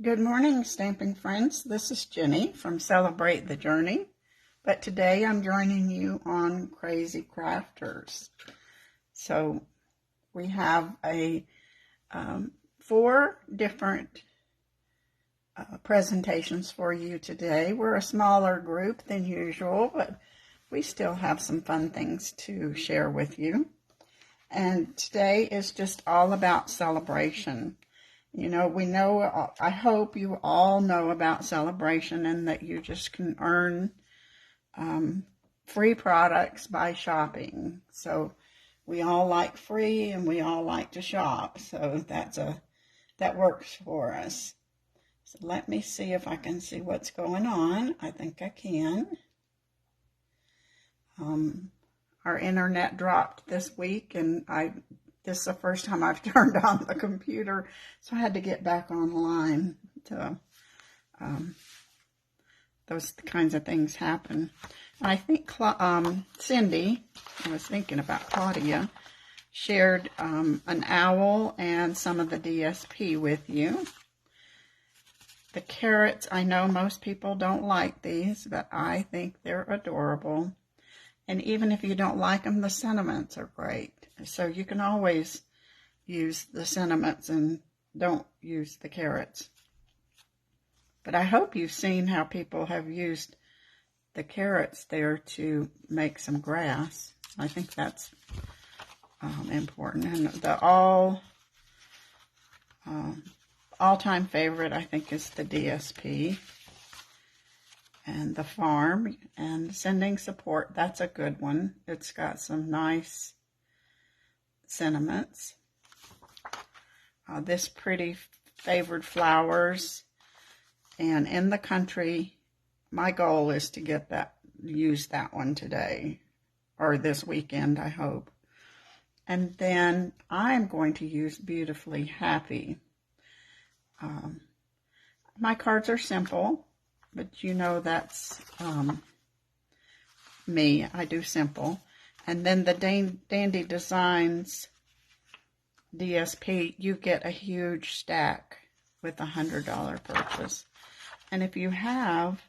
Good morning, Stampin' friends. This is Jenny from Celebrate the Journey, but today I'm joining you on Crazy Crafters. So we have four different presentations for you today. We're a smaller group than usual, but we still have some fun things to share with you. And today is just all about celebration. You know, I hope you all know about Sale-a-bration and that you just can earn free products by shopping. So we all like free and we all like to shop. So that works for us. So let me see if I can see what's going on. I think I can. Our internet dropped this week and this is the first time I've turned on the computer, so I had to get back online. To those kinds of things happen. And I think Cindy, I was thinking about Claudia, shared an owl and some of the DSP with you. The carrots, I know most people don't like these, but I think they're adorable. And even if you don't like them, the sentiments are great. So you can always use the sentiments and don't use the carrots. But I hope you've seen how people have used the carrots there to make some grass. I think that's important. And the all-time favorite, I think, is the DSP. And the farm and sending support, that's a good one. It's got some nice sentiments. This pretty favored flowers. And in the country, my goal is to use that one today or this weekend, I hope. And then I'm going to use Beautifully Happy. My cards are simple. But you know that's me. I do simple. And then the Dandy Designs DSP, you get a huge stack with a $100 purchase. And if you have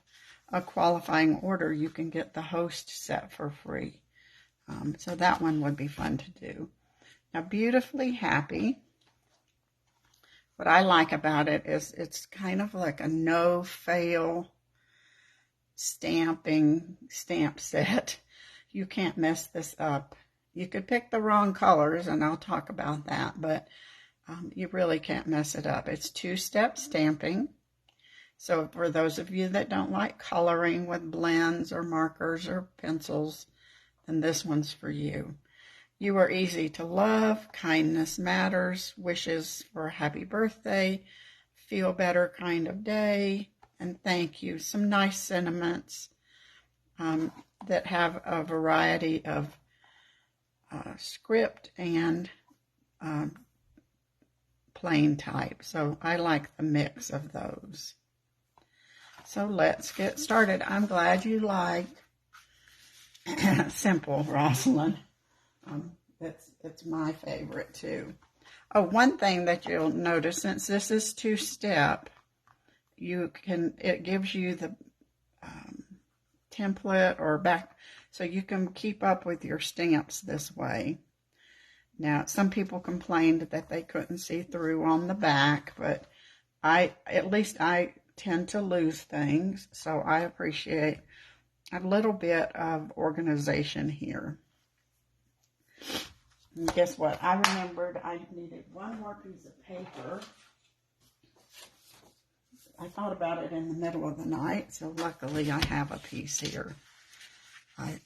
a qualifying order, you can get the host set for free. So that one would be fun to do. Now, Beautifully Happy. What I like about it is it's kind of like a no-fail stamp set. You can't mess this up. You could pick the wrong colors, and I'll talk about that, but you really can't mess it up. It's two-step stamping. So for those of you that don't like coloring with blends or markers or pencils, then this one's for you. You are easy to love, kindness matters, wishes for a happy birthday, feel better kind of day, and thank you. Some nice sentiments that have a variety of script and plain type. So I like the mix of those. So let's get started. I'm glad you like Simple, Rosalind. It's my favorite too. Oh, one thing that you'll notice, since this is two-step, it gives you the template or back, so you can keep up with your stamps this way. Now, some people complained that they couldn't see through on the back, but at least I tend to lose things, so I appreciate a little bit of organization here. And guess what? I remembered I needed one more piece of paper. I thought about it in the middle of the night, so luckily I have a piece here. I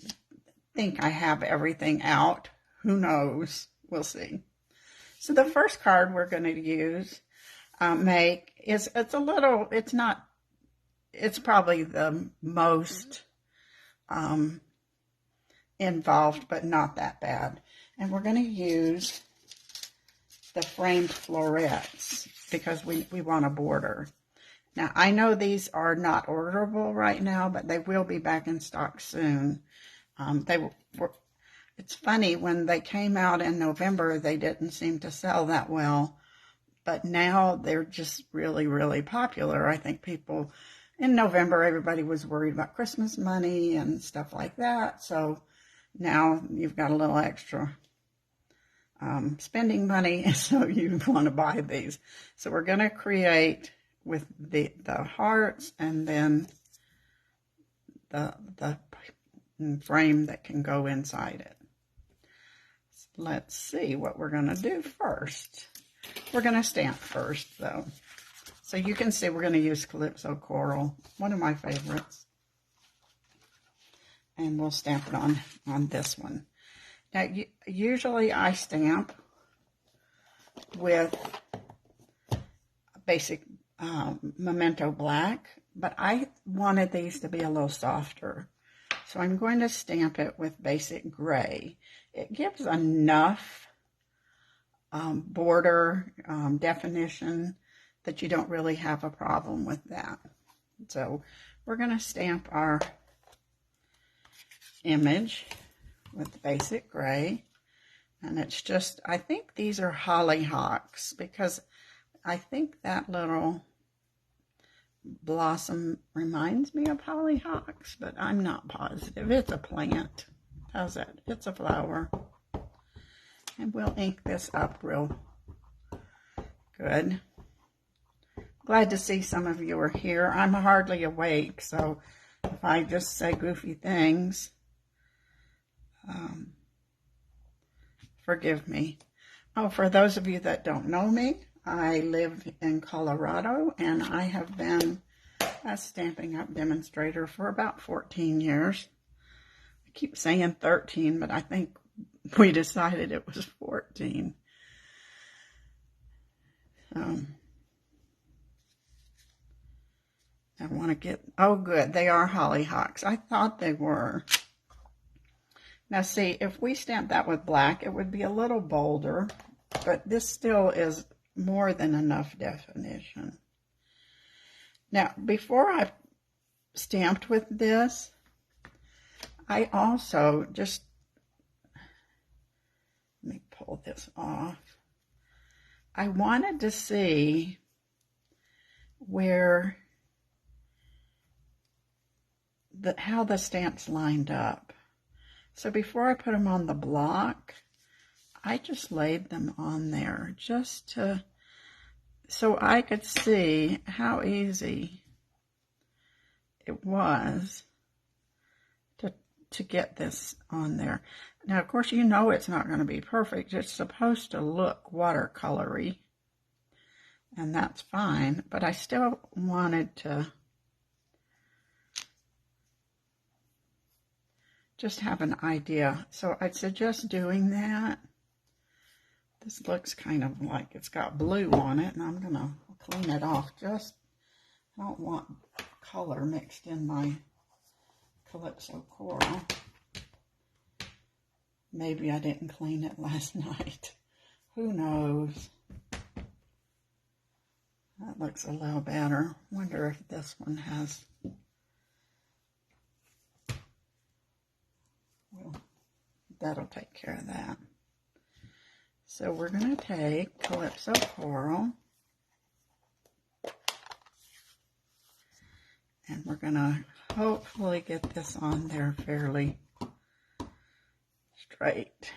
think I have everything out. Who knows? We'll see. So the first card we're going to use, it's probably the most involved, but not that bad. And we're going to use the framed florets because we want a border. Now, I know these are not orderable right now, but they will be back in stock soon. It's funny, when they came out in November, they didn't seem to sell that well, but now they're just really, really popular. I think people, in November, everybody was worried about Christmas money and stuff like that. So now you've got a little extra spending money, so you want to buy these. So we're going to create with the hearts and then the frame that can go inside it. So let's see what we're going to do first. We're going to stamp first, though. So you can see we're going to use Calypso Coral, one of my favorites. And we'll stamp it on this one. Now, usually I stamp with basic Memento Black, but I wanted these to be a little softer. So I'm going to stamp it with basic gray. It gives enough border definition that you don't really have a problem with that. So we're going to stamp our image with basic gray, and it's just, I think these are hollyhocks, because I think that little blossom reminds me of hollyhocks, but I'm not positive. It's a plant. How's that? It's a flower. And we'll ink this up real good. Glad to see some of you are here. I'm hardly awake, so if I just say goofy things, forgive me. Oh, for those of you that don't know me, I live in Colorado, and I have been a Stampin' Up! Demonstrator for about 14 years. I keep saying 13, but I think we decided it was 14. I want to get, oh good, they are hollyhocks. I thought they were. Now see, if we stamp that with black, it would be a little bolder, but this still is more than enough definition. Now, before I stamped with this, I also just, let me pull this off. I wanted to see where how the stamps lined up. So before I put them on the block, I just laid them on there just to, so I could see how easy it was to get this on there. Now, of course, you know it's not going to be perfect. It's supposed to look watercolory, and that's fine, but I still wanted to just have an idea. So I'd suggest doing that. This looks kind of like it's got blue on it, and I'm going to clean it off. Just, I don't want color mixed in my Calypso Coral. Maybe I didn't clean it last night. Who knows? That looks a little better. Wonder if this one has... Well, that'll take care of that. So we're going to take Calypso Coral, and we're going to hopefully get this on there fairly straight.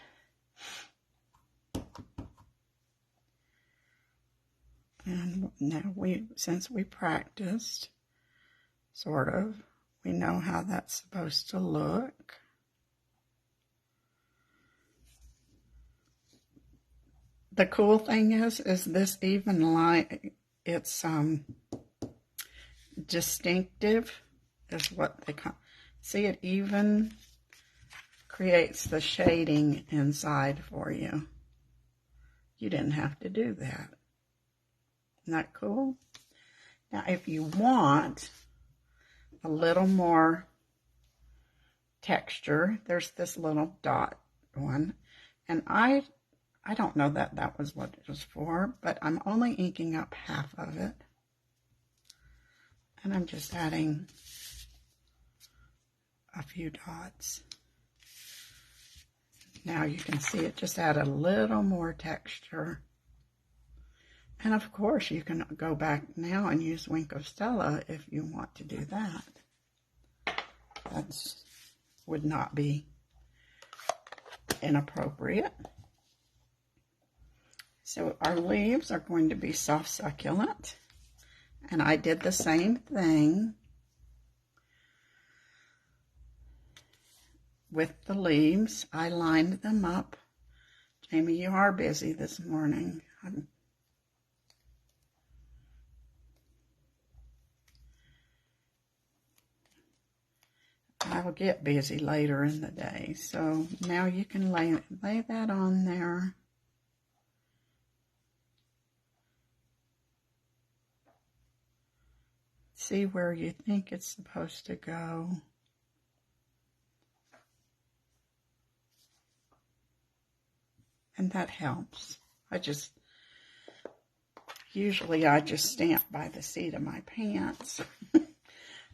And now since we practiced, sort of, we know how that's supposed to look. The cool thing is this even line, it's distinctive is what they call. See, it even creates the shading inside for you. You didn't have to do that. Isn't that cool? Now, if you want a little more texture, there's this little dot one, and I don't know that that was what it was for, but I'm only inking up half of it. And I'm just adding a few dots. Now you can see it just add a little more texture. And of course, you can go back now and use Wink of Stella if you want to do that. That would not be inappropriate. So our leaves are going to be soft succulent. And I did the same thing with the leaves. I lined them up. Jamie, you are busy this morning. I will get busy later in the day. So now you can lay that on there. See where you think it's supposed to go. And that helps. Usually I just stamp by the seat of my pants.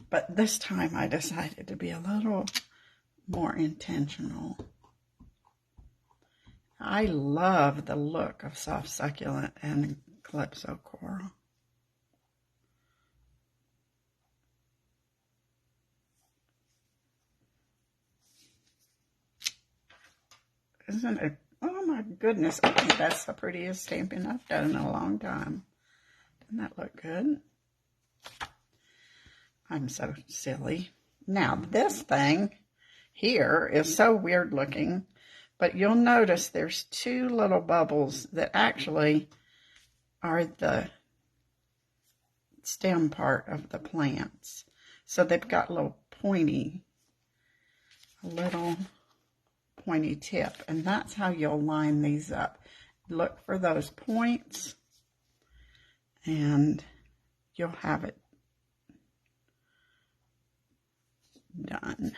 But this time I decided to be a little more intentional. I love the look of soft succulent and Calypso coral. Isn't it? Oh my goodness, I think that's the prettiest stamping I've done in a long time. Doesn't that look good? I'm so silly. Now this thing here is so weird looking, but you'll notice there's two little bubbles that actually are the stem part of the plants. So they've got a little pointy tip, and that's how you'll line these up. Look for those points and you'll have it done.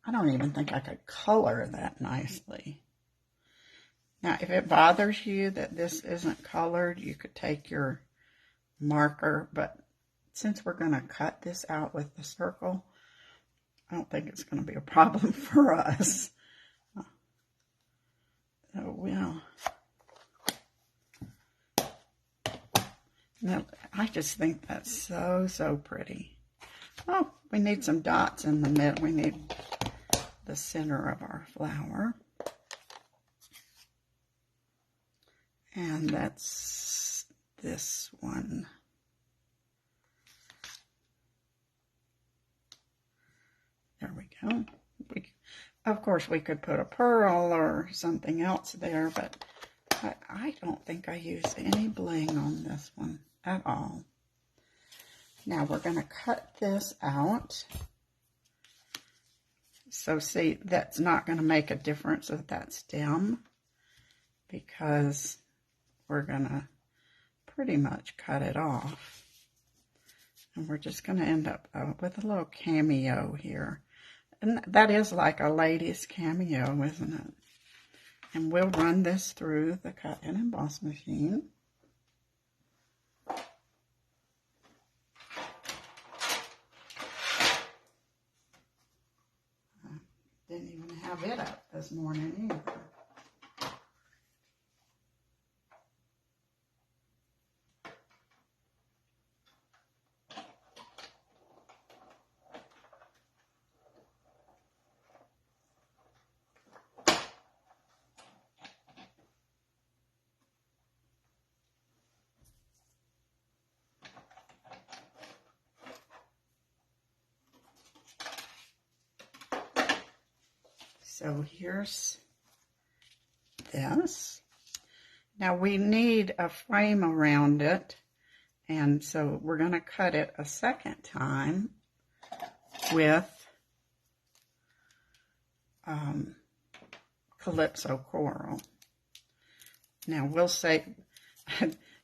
I don't even think I could color that nicely. Now, if it bothers you that this isn't colored, you could take your marker, but since we're going to cut this out with the circle, I don't think it's going to be a problem for us. Oh, well. Now, I just think that's so pretty. Oh, we need some dots in the middle. We need the center of our flower. And that's this one. There we go. Of course, we could put a pearl or something else there, but I don't think I used any bling on this one at all. Now we're going to cut this out. So see, that's not going to make a difference with that stem because we're going to pretty much cut it off. And we're just going to end up with a little cameo here. And that is like a lady's cameo, isn't it? And we'll run this through the cut and emboss machine. Didn't even have it up this morning either. So here's this. Now we need a frame around it, and so we're going to cut it a second time with Calypso coral. Now we'll save,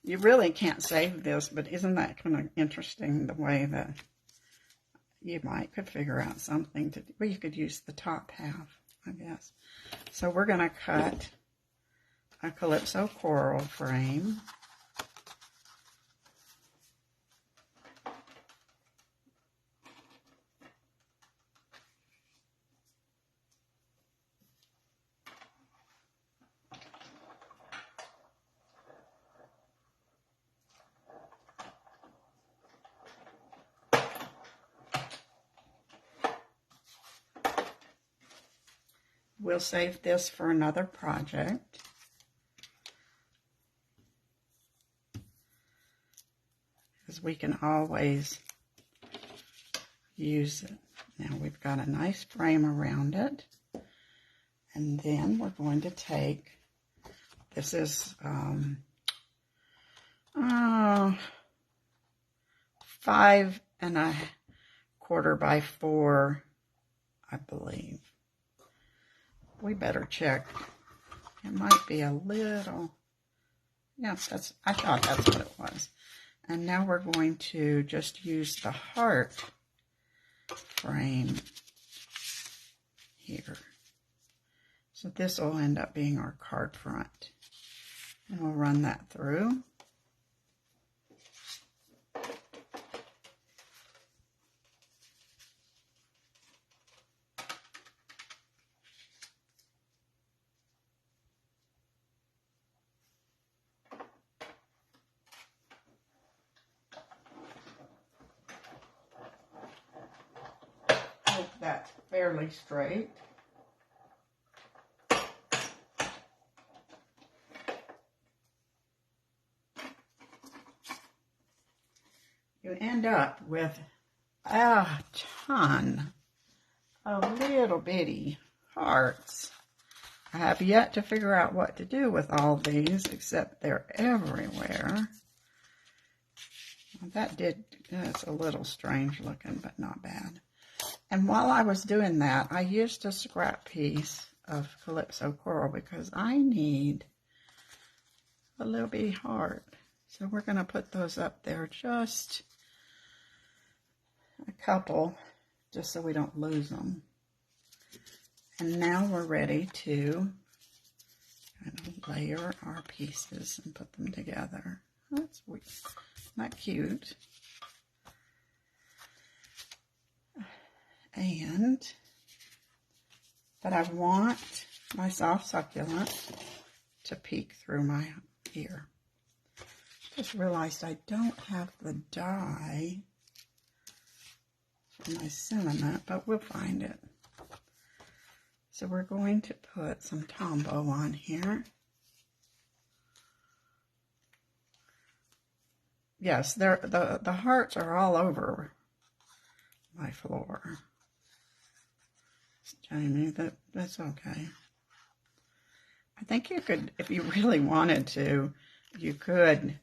you really can't save this, but isn't that kind of interesting the way that you could figure out something to do? Well, you could use the top half, I guess. So we're going to cut a Calypso coral frame. we'll save this for another project. Because we can always use it. Now we've got a nice frame around it. And then we're going to take, this is 5 1/4 by 4, I believe. We better check. It might be a little, yes, I thought that's what it was. And now we're going to just use the heart frame here. So this will end up being our card front. And we'll run that through. Hope that's fairly straight. You end up with a ton of little bitty hearts. I have yet to figure out what to do with all these, except they're everywhere. That's a little strange looking, but not bad. And while I was doing that, I used a scrap piece of Calypso Coral because I need a little bitty heart. So we're going to put those up there, just a couple, just so we don't lose them. And now we're ready to kind of layer our pieces and put them together. That's weird. Not cute. But I want my soft succulent to peek through my ear. Just realized I don't have the die for my sentiment, but we'll find it. So we're going to put some Tombow on here. Yes, the hearts are all over my floor. Jamie, that's okay. I think you could, if you really wanted to, you could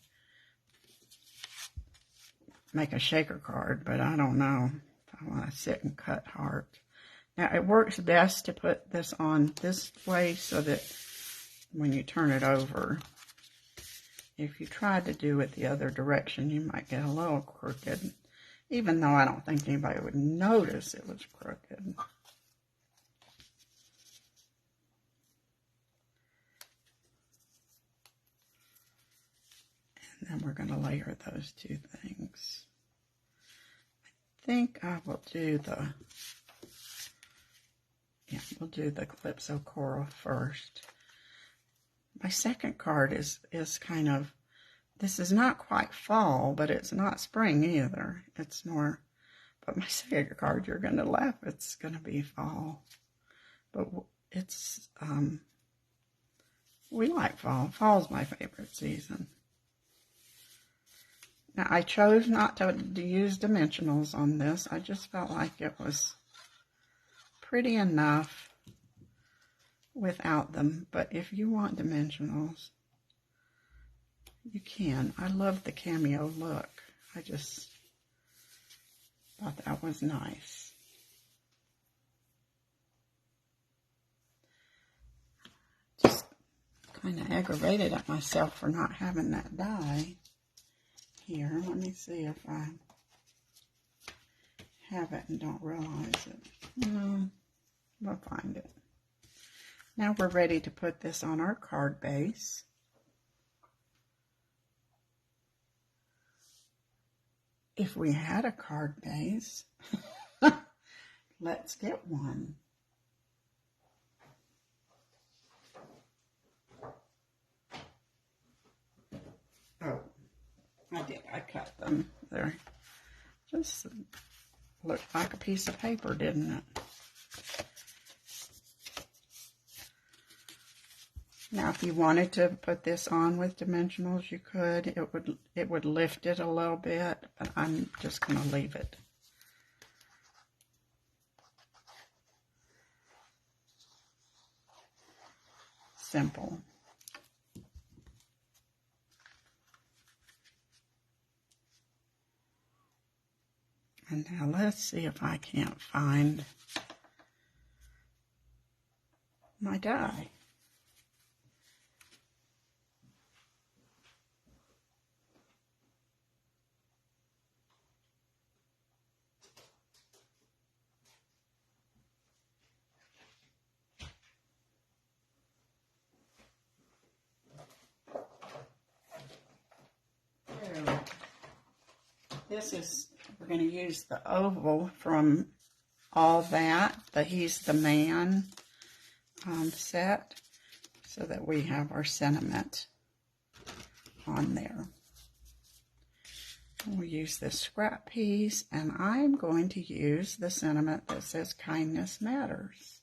make a shaker card, but I don't know if I want to sit and cut heart. Now, it works best to put this on this way so that when you turn it over, if you tried to do it the other direction, you might get a little crooked, even though I don't think anybody would notice it was crooked. And then we're going to layer those two things. I think I will do we'll do the Calypso Coral first. My second card is kind of, this is not quite fall, but it's not spring either. It's more, but my second card, you're going to laugh, it's going to be fall. But it's, we like fall. Fall's my favorite season. Now, I chose not to use dimensionals on this. I just felt like it was pretty enough without them. But if you want dimensionals, you can. I love the cameo look. I just thought that was nice. Just kind of aggravated at myself for not having that die. Here, let me see if I have it and don't realize it. No, we'll find it. Now we're ready to put this on our card base. If we had a card base, let's get one. Oh. I did. I cut them. There. Just looked like a piece of paper, didn't it? Now, if you wanted to put this on with dimensionals, you could. It would lift it a little bit, but I'm just going to leave it. Simple. And now let's see if I can't find my die. This is, we're going to use the oval from All That, the He's the Man set, so that we have our sentiment on there. We'll use this scrap piece, and I'm going to use the sentiment that says kindness matters.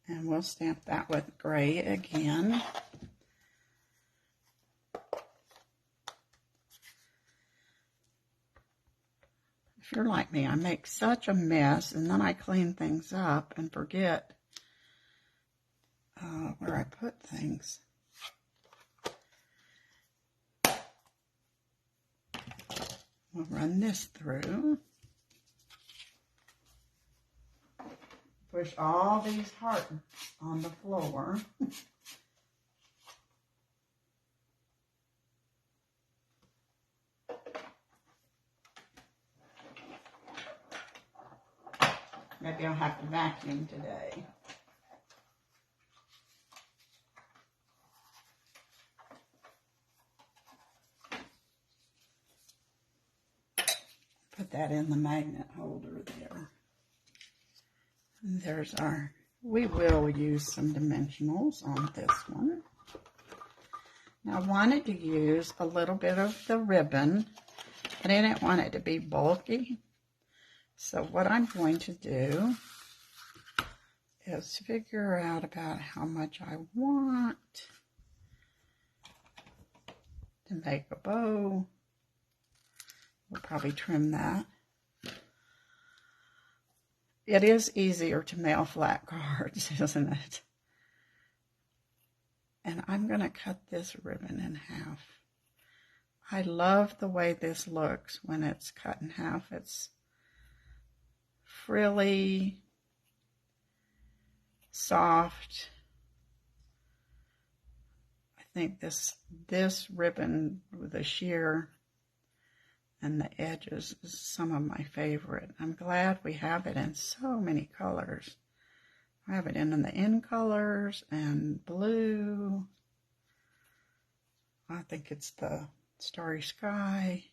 And we'll stamp that with gray again. If you're like me, I make such a mess, and then I clean things up and forget where I put things. We'll run this through. Push all these hearts on the floor. Maybe I'll have to vacuum today. Put that in the magnet holder there. And there's our, we will use some dimensionals on this one. Now I wanted to use a little bit of the ribbon, but I didn't want it to be bulky. So what I'm going to do is figure out about how much I want to make a bow. We'll probably trim that. It is easier to mail flat cards, isn't it? And I'm going to cut this ribbon in half. I love the way this looks when it's cut in half. It's frilly, soft. I think this ribbon with the sheer and the edges is some of my favorite. I'm glad we have it in so many colors. I have it in the in colors and blue. I think it's the Starry Sky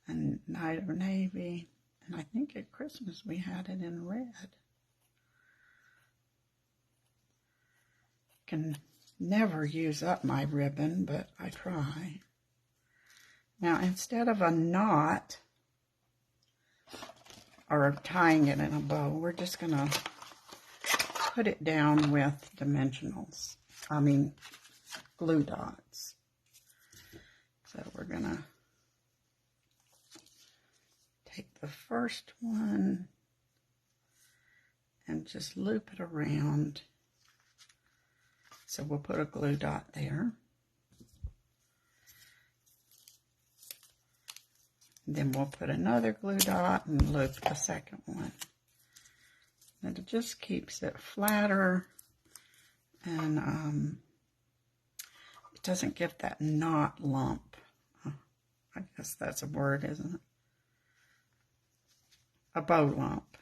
and Night of Navy. And I think at Christmas we had it in red. Can never use up my ribbon, but I try. Now, instead of a knot or tying it in a bow, we're just going to put it down with dimensionals. I mean, glue dots. So we're going to take the first one and just loop it around. So we'll put a glue dot there. Then we'll put another glue dot and loop the second one. And it just keeps it flatter, and it doesn't give that knot lump. I guess that's a word, isn't it? A bow lump.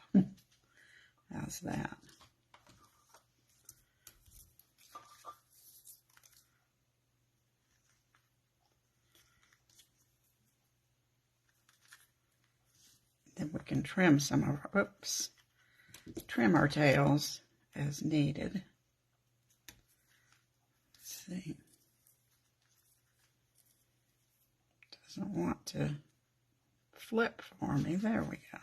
How's that? Then we can trim some of our, trim our tails as needed. Let's see. Doesn't want to flip for me. There we go.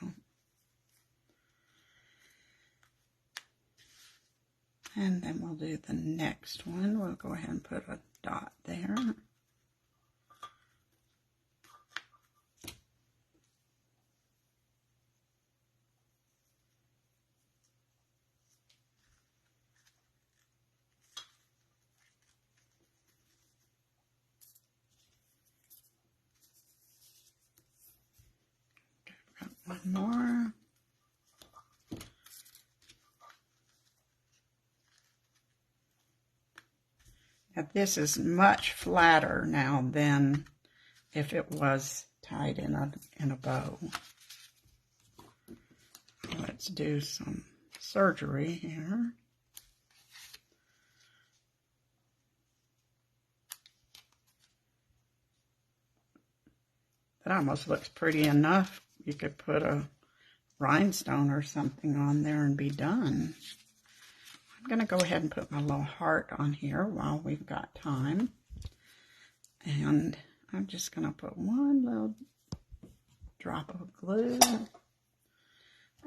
And then we'll do the next one. We'll go ahead and put a dot there. Got one more. Now this is much flatter now than if it was tied in a bow. Let's do some surgery here. That almost looks pretty enough. You could put a rhinestone or something on there and be done. I'm going to go ahead and put my little heart on here while we've got time. And I'm just going to put one little drop of glue.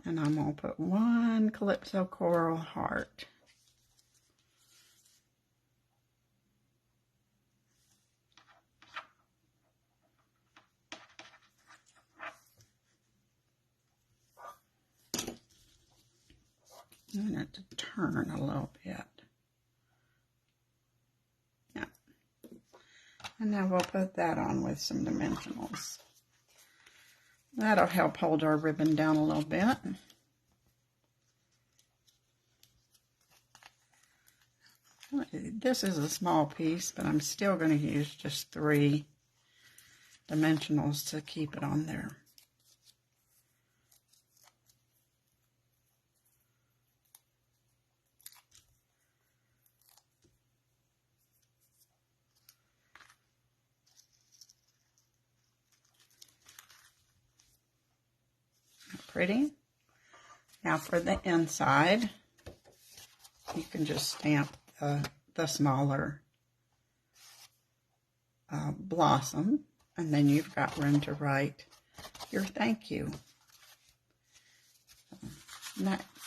And I'm going to put one Calypso coral heart. I'm going to turn a little bit. Yeah. And now we'll put that on with some dimensionals. That'll help hold our ribbon down a little bit. This is a small piece, but I'm still going to use just 3 dimensionals to keep it on there. Pretty. Now for the inside, you can just stamp the smaller blossom, and then you've got room to write your thank you.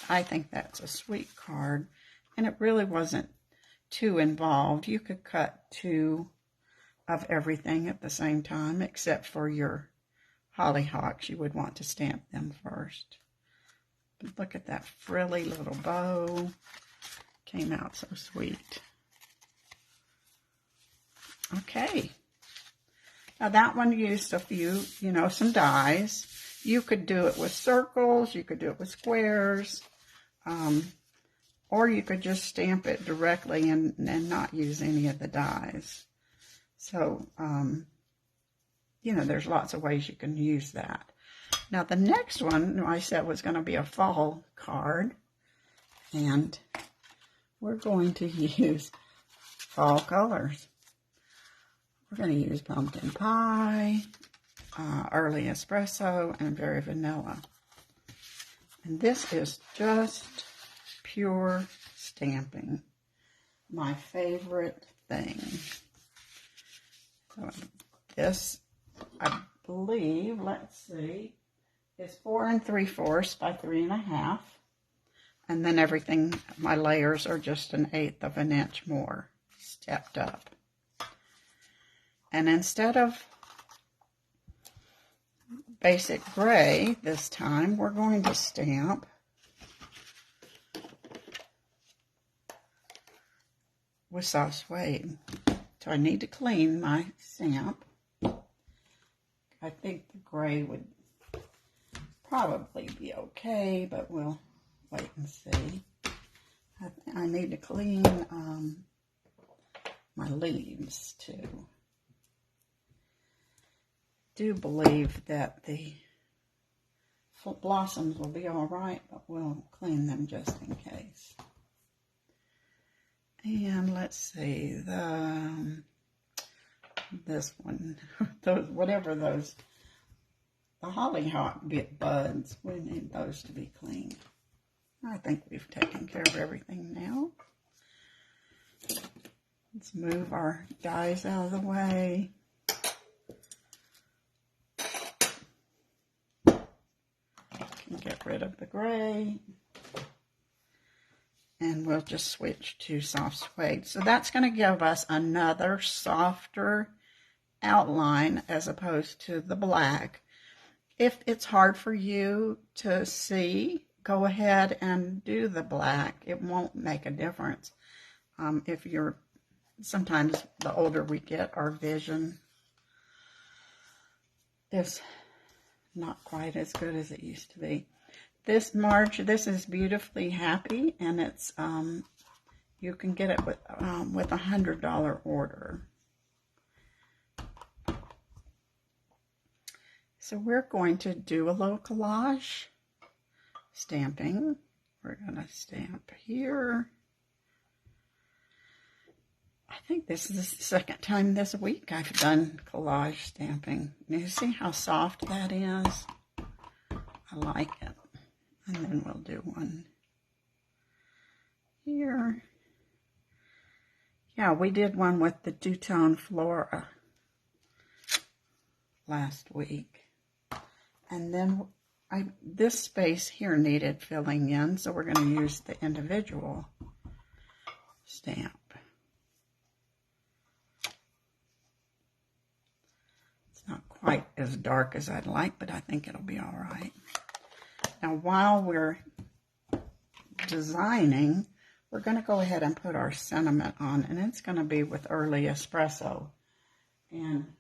I think that's a sweet card, and it really wasn't too involved. You could cut 2 of everything at the same time, except for your hollyhocks. You would want to stamp them first. But look at that frilly little bow. Came out so sweet. Okay. Now that one used a few, some dies. You could do it with circles. You could do it with squares. Or you could just stamp it directly and not use any of the dies. So, there's lots of ways you can use that. Now, the next one I said was going to be a fall card. And we're going to use fall colors. We're going to use pumpkin pie, early espresso, and very vanilla. And this is just pure stamping. My favorite thing. So this, I believe, let's see, is 4 3/4 by 3 1/2. And then everything, my layers are just 1/8 of an inch more stepped up. And instead of basic gray this time, we're going to stamp with soft suede. So I need to clean my stamp. I think the gray would probably be okay, but we'll wait and see. I need to clean my leaves too. Do believe that the blossoms will be all right, but we'll clean them just in case. And let's see, this one, the hollyhock bit buds, we need those to be cleaned. I think we've taken care of everything now. Let's move our dies out of the way. Can get rid of the gray. And we'll just switch to soft suede. So that's going to give us another softer outline as opposed to the black. If it's hard for you to see, go ahead and do the black. It won't make a difference. Sometimes the older we get, our vision is not quite as good as it used to be. This March, this is Beautifully Happy, and it's you can get it with $100 order. So we're going to do a little collage stamping. We're going to stamp here. I think this is the second time this week I've done collage stamping. You see how soft that is? I like it. And then we'll do one here. Yeah, we did one with the two-tone Flora last week. And then this space here needed filling in, so we're going to use the individual stamp. It's not quite as dark as I'd like, but I think it'll be all right. Now, while we're designing, we're going to go ahead and put our sentiment on, and it's going to be with Early Espresso. And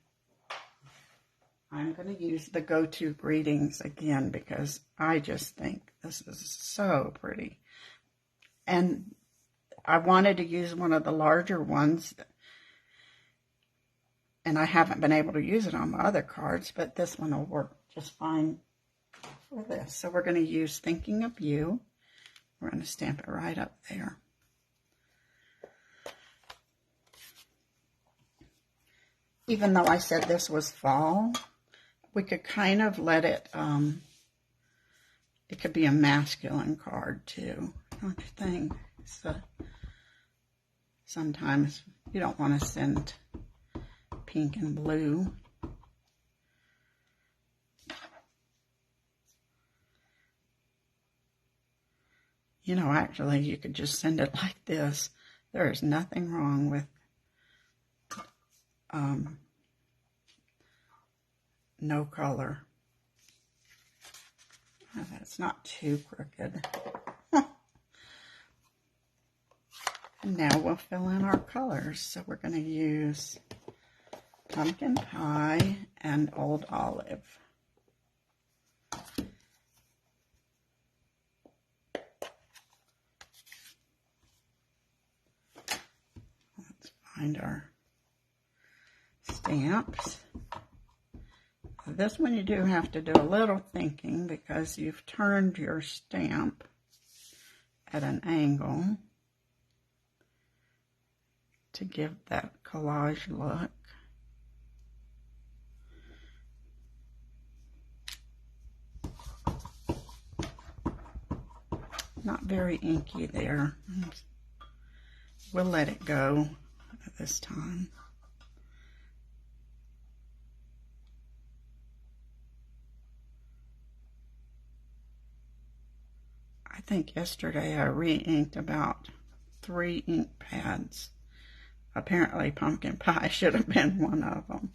I'm going to use the Go-To Greetings again because I just think this is so pretty. And I wanted to use one of the larger ones, and I haven't been able to use it on my other cards, but this one will work just fine for this. So we're going to use Thinking of You. We're going to stamp it right up there. Even though I said this was fall, we could kind of let it, it could be a masculine card too, don't you think? So sometimes you don't want to send pink and blue. You know, actually, you could just send it like this. There is nothing wrong with no color. Oh, that's not too crooked. And now we'll fill in our colors. So we're going to use Pumpkin Pie and Old Olive. Let's find our stamps. This one you do have to do a little thinking because you've turned your stamp at an angle to give that collage look. Not very inky there. We'll let it go at this time. I think yesterday I re-inked about 3 ink pads. Apparently Pumpkin Pie should have been one of them.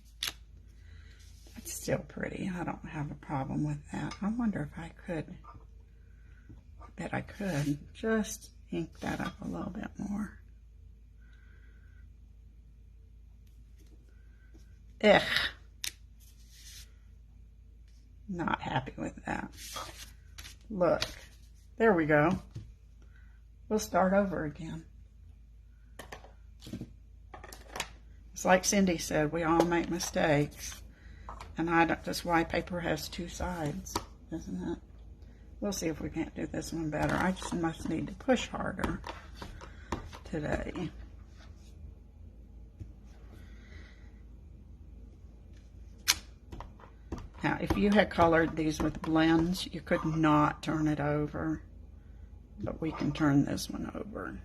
That's still pretty. I don't have a problem with that. I wonder if I could. I bet I could just ink that up a little bit more. Ugh. Not happy with that. Look. There we go. We'll start over again. It's like Cindy said, we all make mistakes. And that's why paper has 2 sides, isn't it? We'll see if we can't do this one better. I just must need to push harder today. Now, if you had colored these with blends, you could not turn it over. But we can turn this one over. And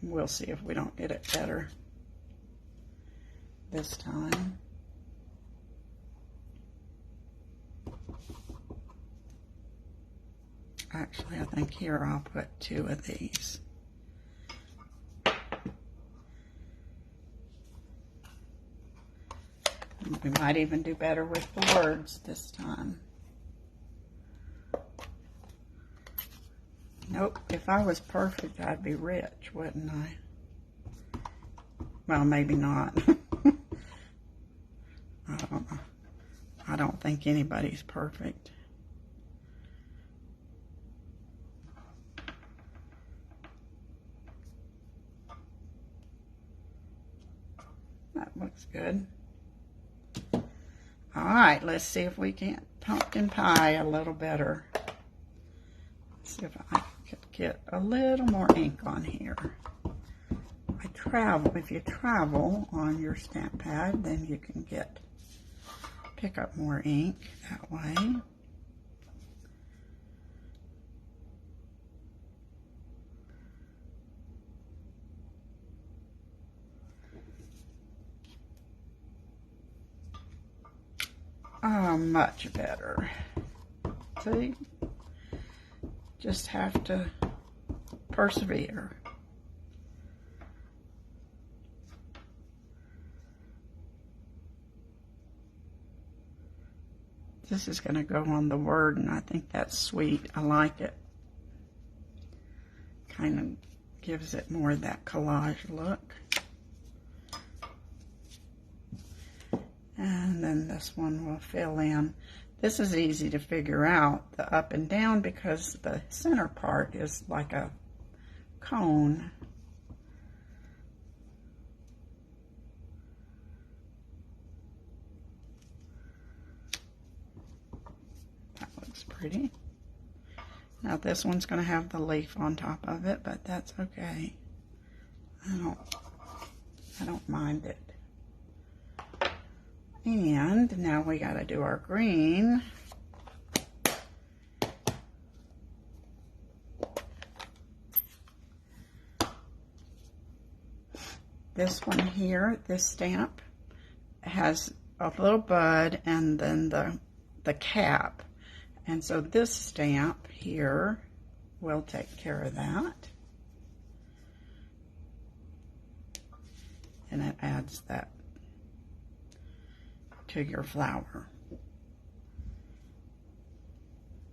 we'll see if we don't get it better this time. Actually, I think here I'll put 2 of these. We might even do better with the words this time. Nope, if I was perfect, I'd be rich, wouldn't I? Well, maybe not. I don't know. I don't think anybody's perfect. That looks good. All right, let's see if we can't pumpkin pie a little better. Let's see if I could get a little more ink on here. If you travel on your stamp pad, then you can pick up more ink that way. Oh, much better. See? Just have to persevere. This is going to go on the word, and I think that's sweet. I like it. Kind of gives it more of that collage look. And then this one will fill in. This is easy to figure out, the up and down, because the center part is like a cone. That looks pretty. Now this one's going to have the leaf on top of it, but that's okay. I don't mind it. And now we got to do our green. This one here, this stamp, has a little bud and then the cap. And so this stamp here will take care of that. And it adds that to your flower.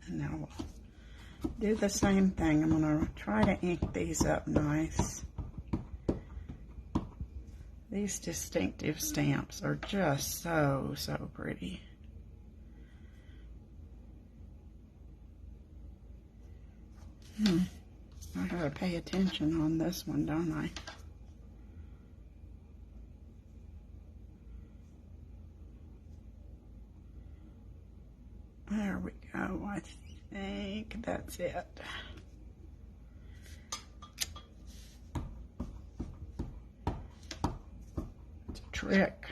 And now we'll do the same thing. I'm going to try to ink these up nice. These distinctive stamps are just so pretty. I gotta pay attention on this one, don't I? There we go. I think that's it. It's a trick.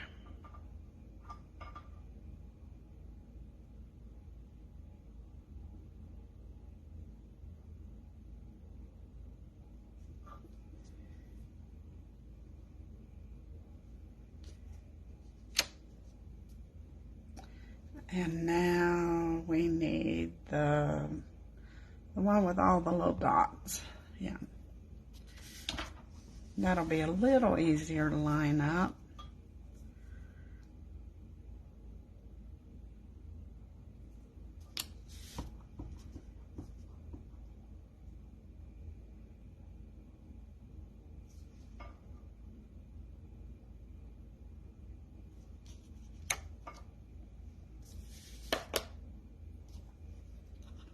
And now we need the one with all the little dots. Yeah. That'll be a little easier to line up.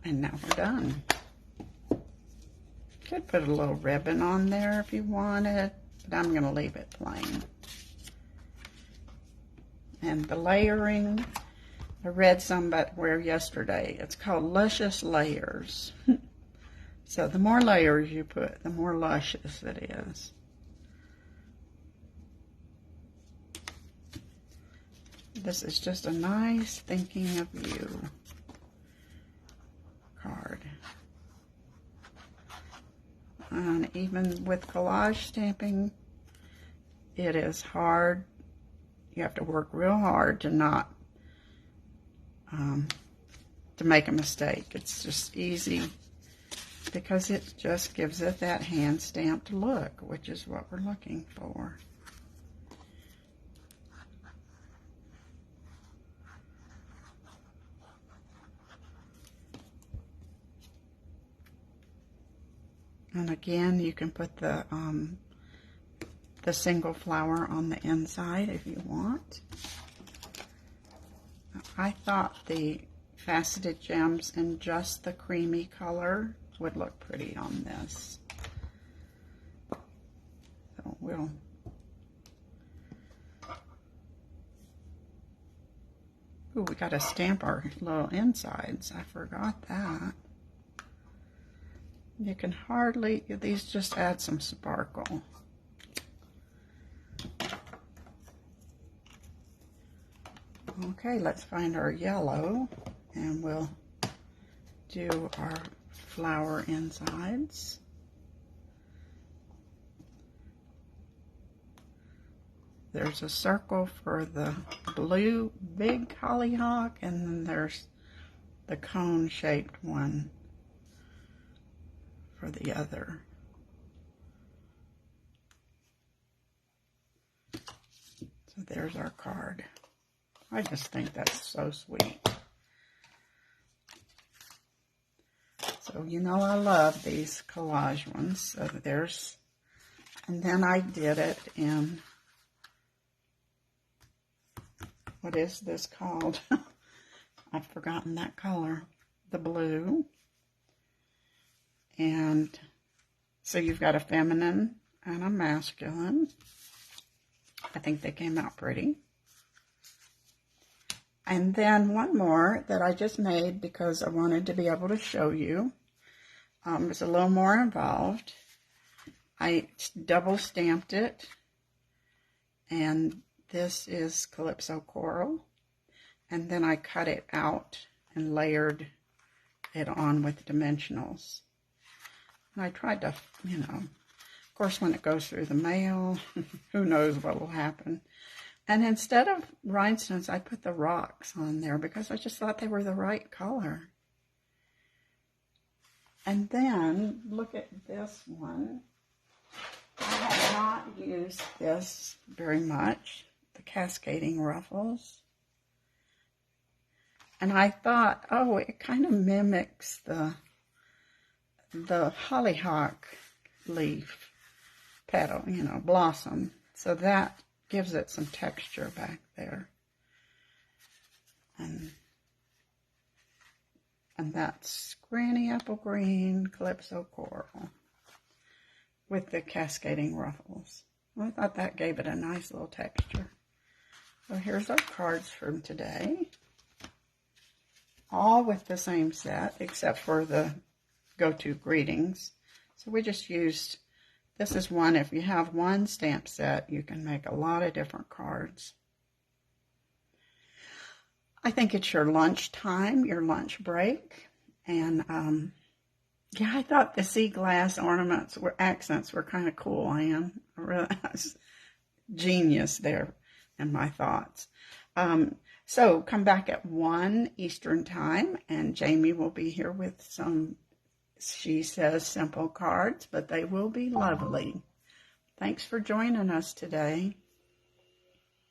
And now we're done. Could put a little ribbon on there if you wanted, but I'm going to leave it plain. And the layering, I read somewhere yesterday. It's called Luscious Layers. So the more layers you put, the more luscious it is. This is just a nice thinking of you card. And even with collage stamping, it is hard. You have to work real hard to not to make a mistake. It's just easy because it just gives it that hand-stamped look, which is what we're looking for. And again, you can put the single flower on the inside if you want. I thought the faceted gems in just the creamy color would look pretty on this. So we'll ooh, we got to stamp our little insides. I forgot that. You can hardly, these just add some sparkle. Okay, let's find our yellow and we'll do our flower insides. There's a circle for the blue big hollyhock, and then there's the cone-shaped one for the other. So there's our card. I just think that's so sweet. So, you know, I love these collage ones. So there's, and then I did it in, what is this called? I've forgotten that color. The blue. And so you've got a feminine and a masculine. I think they came out pretty. And then one more that I just made because I wanted to be able to show you. It's a little more involved. I double stamped it. And this is Calypso Coral. And then I cut it out and layered it on with dimensionals. And I tried to, you know, of course when it goes through the mail, who knows what will happen. And instead of rhinestones, I put the rocks on there because I just thought they were the right color. And then, look at this one. I have not used this very much, the cascading ruffles. And I thought, oh, it kind of mimics the hollyhock leaf petal, you know, blossom. So that gives it some texture back there. And that's Granny Apple Green Calypso Coral with the cascading ruffles. I thought that gave it a nice little texture. So here's our cards from today. All with the same set, except for the go-to greetings. So we just used, this is one, if you have one stamp set, you can make a lot of different cards. I think it's your lunch time, your lunch break. And yeah, I thought the sea glass ornaments were accents were kind of cool, Anne. I realized genius there in my thoughts. So come back at 1 Eastern time, and Jamie will be here with some, she says, simple cards, but they will be lovely. Thanks for joining us today.